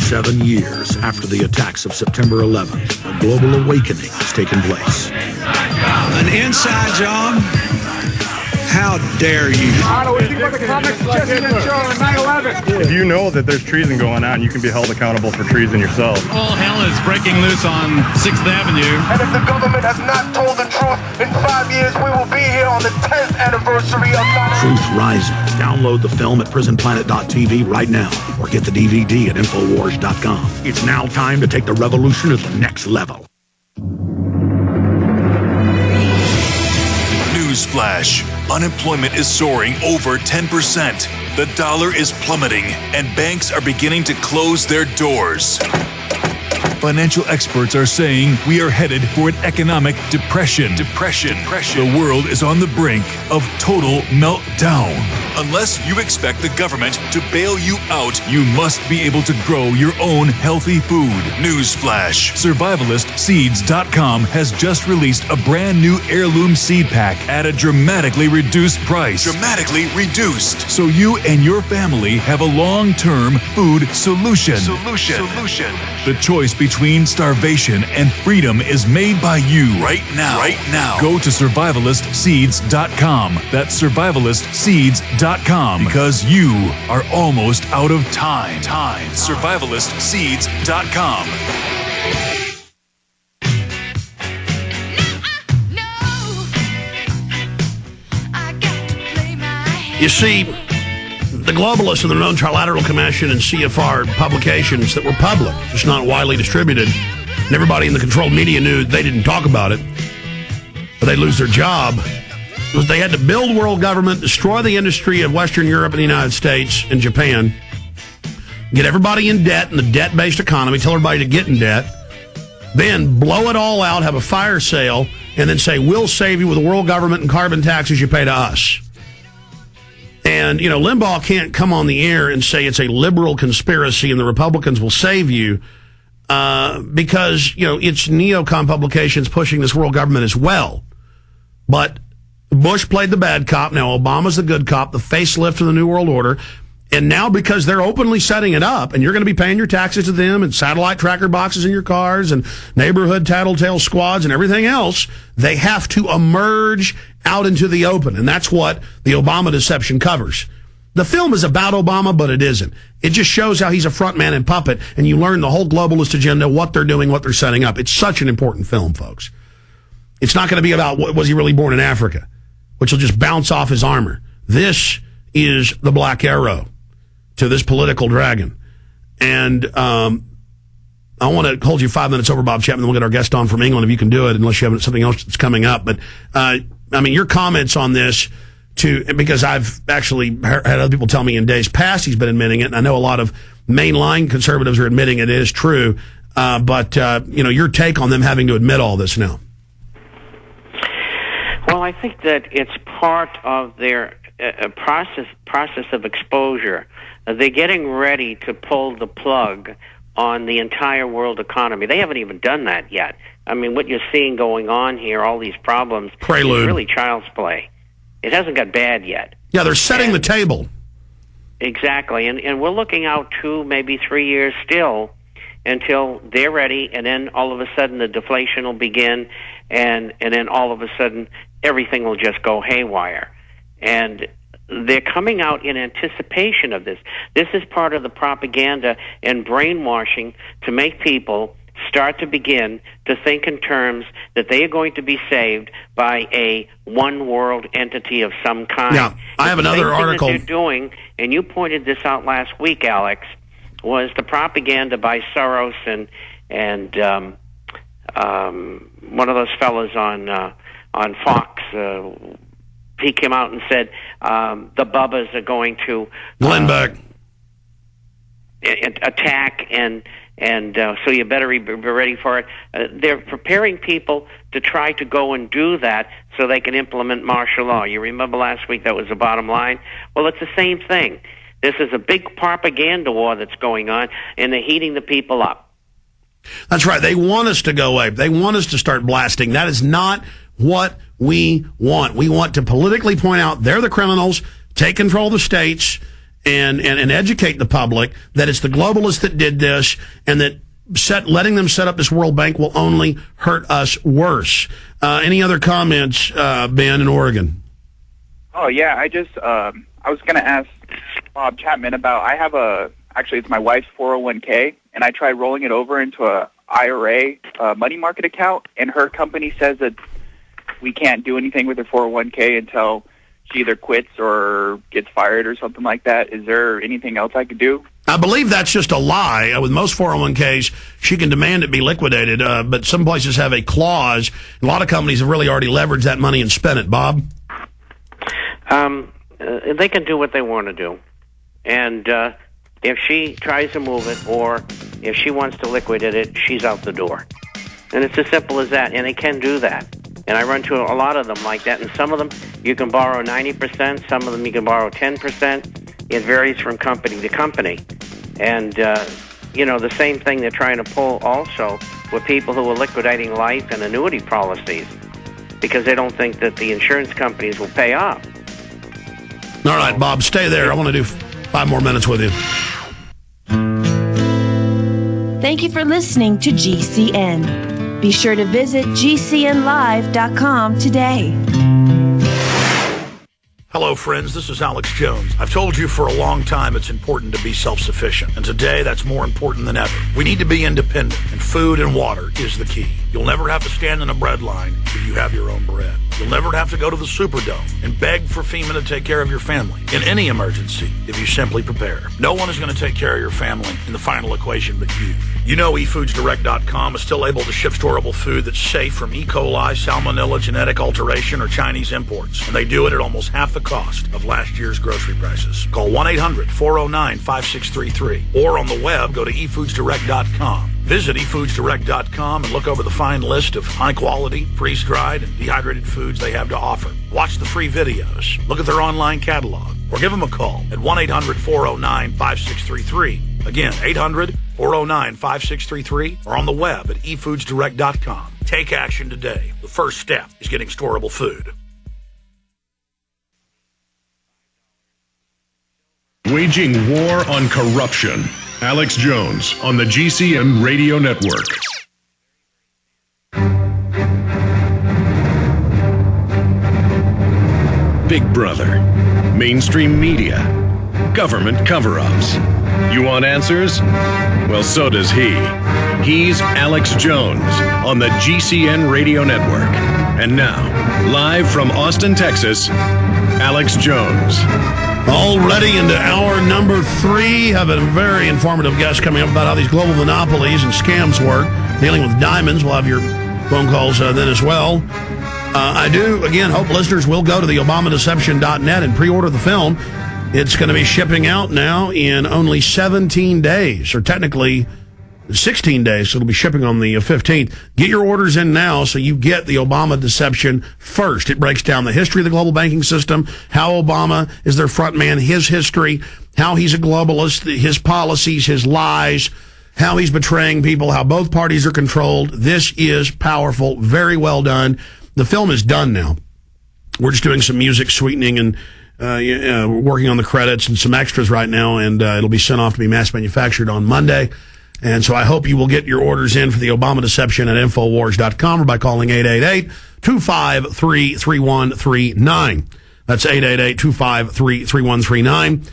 7 years after the attacks of September 11th, a global awakening has taken place. An inside job? How dare you? If you know that there's treason going on, you can be held accountable for treason yourself. All hell is breaking loose on 6th Avenue. And if the government has not told the truth, in 5 years we will be here on the 10th anniversary of 9/11. Truth Rising. Download the film at prisonplanet.tv right now or get the DVD at Infowars.com. It's now time to take the revolution to the next level. Newsflash. Unemployment is soaring over 10%. The dollar is plummeting, and banks are beginning to close their doors. Financial experts are saying we are headed for an economic depression. The world is on the brink of total meltdown. Unless you expect the government to bail you out, you must be able to grow your own healthy food. Newsflash. SurvivalistSeeds.com has just released a brand new heirloom seed pack at a dramatically reduced price. Dramatically reduced. So you and your family have a long-term food solution. The choice between starvation and freedom is made by you right now. Go to SurvivalistSeeds.com. That's SurvivalistSeeds.com, because you are almost out of time. SurvivalistSeeds.com. You see, the globalists and the Known Trilateral Commission and CFR publications that were public, just not widely distributed, and everybody in the controlled media knew they didn't talk about it, but they'd lose their job, was they had to build world government, destroy the industry of Western Europe and the United States and Japan, get everybody in debt in the debt-based economy, tell everybody to get in debt, then blow it all out, have a fire sale, and then say, we'll save you with the world government and carbon taxes you pay to us. And, you know, Limbaugh can't come on the air and say it's a liberal conspiracy and the Republicans will save you because, you know, it's neocon publications pushing this world government as well. But Bush played the bad cop. Now Obama's the good cop, the facelift of the New World Order. And now because they're openly setting it up and you're going to be paying your taxes to them and satellite tracker boxes in your cars and neighborhood tattletale squads and everything else, they have to emerge out into the open. And that's what the Obama deception covers. The film is about Obama, but it isn't. It just shows how he's a front man and puppet, and you learn the whole globalist agenda, what they're doing, what they're setting up. It's such an important film, folks. It's not going to be about was he really born in Africa, which will just bounce off his armor. This is the black arrow to this political dragon. And I want to hold you 5 minutes over, Bob Chapman, then we'll get our guest on from England if you can do it, unless you have something else that's coming up. But, I mean, your comments on this, because I've actually had other people tell me in days past he's been admitting it, and I know a lot of mainline conservatives are admitting it is true. But your take on them having to admit all this now. Well, I think that it's part of their process of exposure. They're getting ready to pull the plug on the entire world economy. They haven't even done that yet. I mean, what you're seeing going on here, all these problems, Prelude. is really child's play. It hasn't got bad yet. Yeah, they're setting the table. Exactly. And we're looking out 2, maybe 3 years still until they're ready, and then all of a sudden the deflation will begin, and then all of a sudden everything will just go haywire. And they're coming out in anticipation of this. This is part of the propaganda and brainwashing to make people start to begin to think in terms that they are going to be saved by a one world entity of some kind. Yeah, I have another article. That they're doing, and you pointed this out last week, Alex, was the propaganda by Soros and one of those fellas on Fox. He came out and said the Bubbas are going to Glenn attack, and so you better be ready for it. They're preparing people to try to go and do that so they can implement martial law. You remember last week that was the bottom line? Well, it's the same thing. This is a big propaganda war that's going on, and they're heating the people up. That's right. They want us to go away. They want us to start blasting. That is not what we want. We want to politically point out they're the criminals, take control of the states, and educate the public that it's the globalists that did this, and that letting them set up this World Bank will only hurt us worse. Any other comments, Ben, in Oregon? Oh, yeah, I was going to ask Bob Chapman about, actually it's my wife's 401k, and I tried rolling it over into a IRA money market account, and her company says that we can't do anything with her 401k until she either quits or gets fired or something like that. Is there anything else I could do? I believe that's just a lie. With most 401ks, she can demand it be liquidated, but some places have a clause. A lot of companies have really already leveraged that money and spent it. Bob? They can do what they want to do. And if she tries to move it, or if she wants to liquidate it, she's out the door. And it's as simple as that, and they can do that. And I run to a lot of them like that, and some of them you can borrow 90%, some of them you can borrow 10%. It varies from company to company. And, the same thing they're trying to pull also with people who are liquidating life and annuity policies because they don't think that the insurance companies will pay off. All right, Bob, stay there. I want to do 5 more minutes with you. Thank you for listening to GCN. Be sure to visit GCNlive.com today. Hello, friends. This is Alex Jones. I've told you for a long time it's important to be self-sufficient, and today that's more important than ever. We need to be independent, and food and water is the key. You'll never have to stand in a bread line if you have your own bread. You'll never have to go to the Superdome and beg for FEMA to take care of your family in any emergency if you simply prepare. No one is going to take care of your family in the final equation but you. You know eFoodsDirect.com is still able to ship storable food that's safe from E. coli, salmonella, genetic alteration, or Chinese imports. And they do it at almost half the cost of last year's grocery prices. Call 1-800-409-5633. Or on the web, go to eFoodsDirect.com. Visit eFoodsDirect.com and look over the fine list of high-quality, freeze-dried, and dehydrated foods they have to offer. Watch the free videos. Look at their online catalog. Or give them a call at 1-800-409-5633. Again, 800-409-5633. Or on the web at eFoodsDirect.com. Take action today. The first step is getting storable food. Waging war on corruption. Alex Jones on the GCN Radio Network. Big Brother, mainstream media, government cover-ups. You want answers? Well, so does he. He's Alex Jones on the GCN Radio Network. And now, live from Austin, Texas, Alex Jones. Already into hour number 3, have a very informative guest coming up about how these global monopolies and scams work, dealing with diamonds. We'll have your phone calls then as well. I do, again, hope listeners will go to the ObamaDeception.net and pre-order the film. It's going to be shipping out now in only 17 days, or technically 16 days, so it'll be shipping on the 15th. Get your orders in now so you get the Obama Deception first. It breaks down the history of the global banking system, how Obama is their front man, his history, how he's a globalist, his policies, his lies, how he's betraying people, how both parties are controlled. This is powerful, very well done. The film is done now. We're just doing some music sweetening and we're working on the credits and some extras right now, and it'll be sent off to be mass manufactured on Monday. And so I hope you will get your orders in for the Obama Deception at Infowars.com or by calling 888-253-3139. That's 888-253-3139.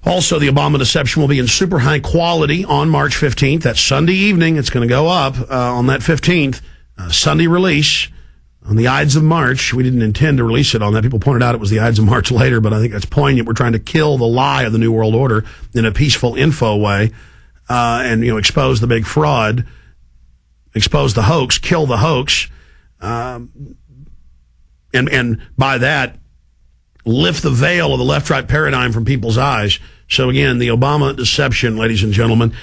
Also, the Obama Deception will be in super high quality on March 15th. That's Sunday evening. It's going to go up on that 15th. Sunday release on the Ides of March. We didn't intend to release it on that. People pointed out it was the Ides of March later, but I think that's poignant. We're trying to kill the lie of the New World Order in a peaceful info way. And, expose the big fraud, expose the hoax, kill the hoax, and by that, lift the veil of the left-right paradigm from people's eyes. So again, the Obama Deception, ladies and gentlemen.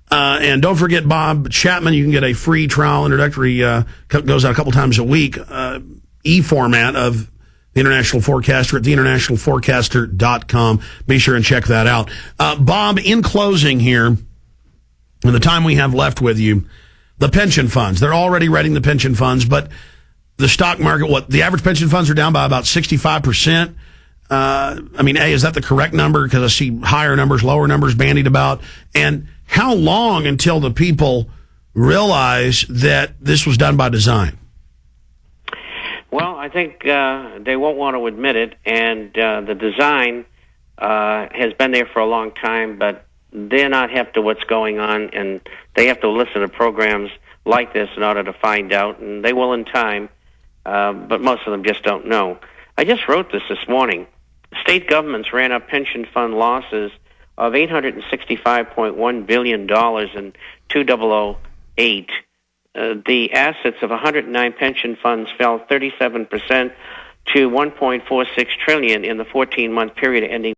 And don't forget Bob Chapman. You can get a free trial introductory, goes out a couple times a week, e-format of the International Forecaster at theinternationalforecaster.com. Be sure and check that out. Bob, in closing here, in the time we have left with you, the pension funds, they're already rating the pension funds, but the stock market, the average pension funds are down by about 65%. A, is that the correct number? Because I see higher numbers, lower numbers bandied about. And how long until the people realize that this was done by design? Well, I think they won't want to admit it, and the design has been there for a long time, but they're not hip to what's going on, and they have to listen to programs like this in order to find out, and they will in time, but most of them just don't know. I just wrote this morning. State governments ran up pension fund losses of $865.1 billion in 2008. The assets of 109 pension funds fell 37% to $1.46 trillion in the 14-month period ending